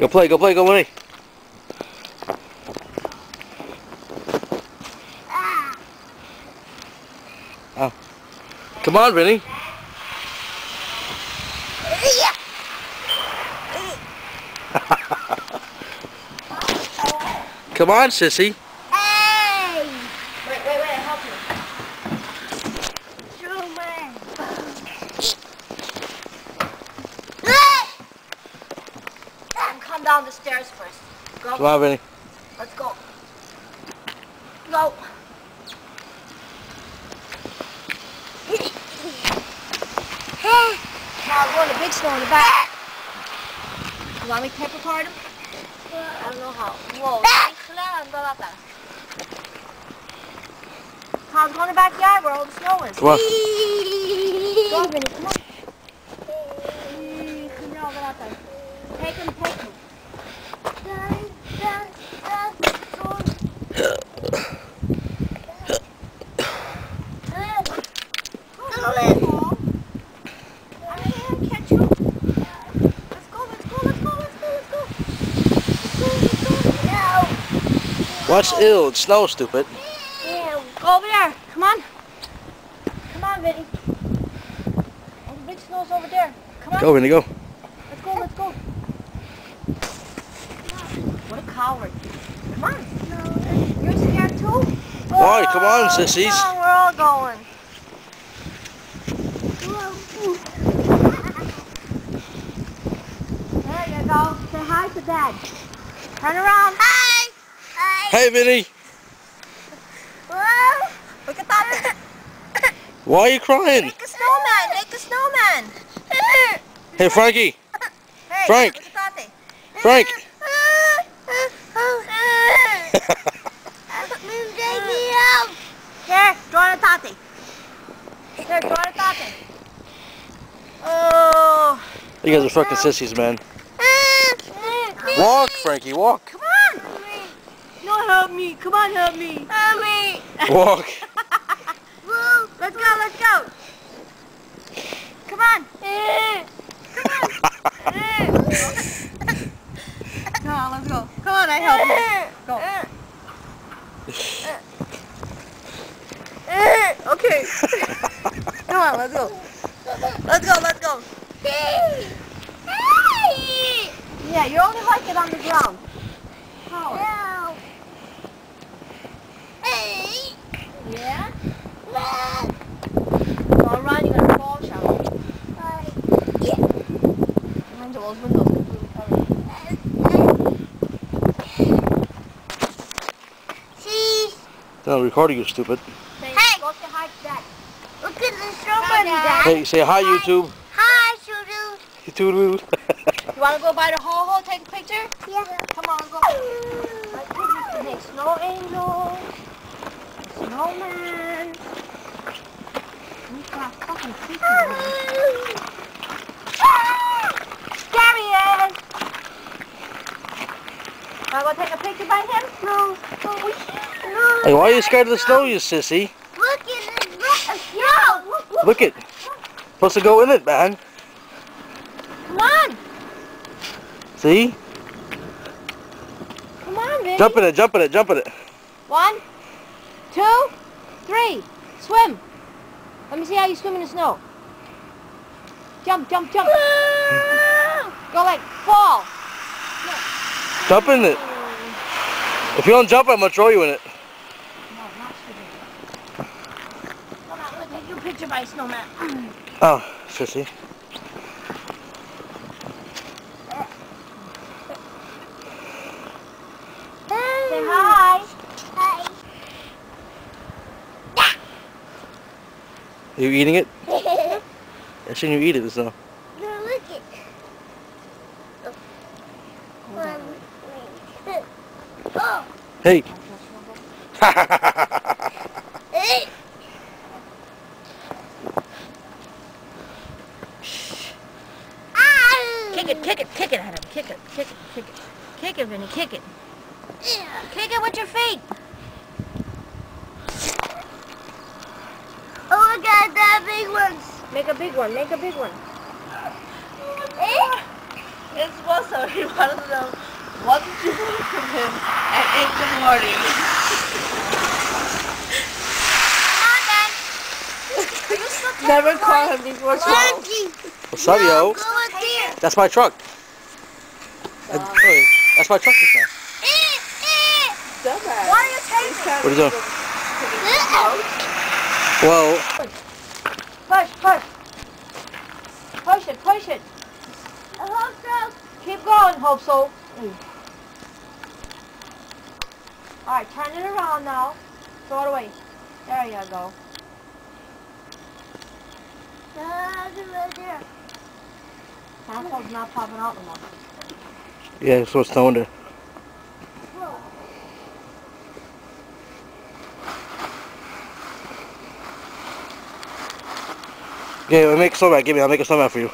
Go play, go play, go play. Oh. Come on, Vinny. Come on, sissy. Hey! Wait, I'll help you. Come down the stairs first. Go. Come on, Vinny. Let's go. Go. Now we're in the big snow in the back. You want me to paper card him? I don't know how. Whoa. Tom's going to the backyard where all the snow is. Come on. Go on, Vinny. Come on. Come on, over outside. Take him, take him. What's ill? It's snow, stupid. Yeah, go over there. Come on. Come on, Vinny. Oh, the big snow's over there. Come on. Go, Vinny, go. Let's go, let's go. What a coward. Come on. No. You're scared too? Why? Come on, sissies. Come on, we're all going. There you go. Say hi to Dad. Turn around. Hi. Hi. Hey, Vinny. Whoa. Look at that. Why are you crying? Make a snowman. Make a snowman. Hey, Frankie. Hey, Frank. Look at that. Frank. Here, draw the tati. Here, draw the tati. Oh. You guys are fucking sissies, man. Walk, Frankie, walk. Come on. No, help me. Come on, help me. Help me. Walk. Let's go, let's go. Come on. Come on. Come on, let's go. Come on, I help you. Go. Okay. Come on, let's go. Let's go, let's go. Yeah, you only like it on the ground. How? Yeah? Don't run, you're gonna fall, shall we? Yeah. Behind those windows completely covered. See? No, recording you, stupid. Hey! Go say hi to Dad. Look at the strawberry, Dad. Hey, say hi, YouTube. Hi, Shoo-Doo. YouTube. You want to go by the ho-ho, take a picture? Yeah. Come on, go. Hey, snow angel. Snowman. We've got fucking creatures. There he is. Want to go take a picture by him? No. No. Hey, why are you scared of the snow, you sissy? Look at it. Look. Look it. Supposed to go in it, man. Come on. See? Come on, baby. Jump in it, jump in it, jump in it. 1, 2, 3. Swim. Let me see how you swim in the snow. Jump, jump, jump. Go like fall. No. Jump in it. If you don't jump, I'm going to throw you in it. No, not swimming. Come on, let's take your picture by snowman. Oh, sissy. Say hi. Hi. Are you eating it? I seen you eat it, so. No, look it. Oh. Hey. Kick it at him. Kick it. Kick it, Vinny. Kick it. Kick it with your feet. Oh, look at that big one. Make a big one. It's also he wanted to know what did you want from him at 8 in the morning. Never call him before 12. What's up, yo? That's my truck. Hey, that's my truck just now. Dumbass. Why are you taking? What are you doing? Well, Push. Push it. I hope so. Keep going, hope so. Alright, turn it around now. Throw it away. There you go. Asshole's not popping out no more. yeah, so it's no wonder. Yeah, I'll make a snowman. I'll make a snowman for you.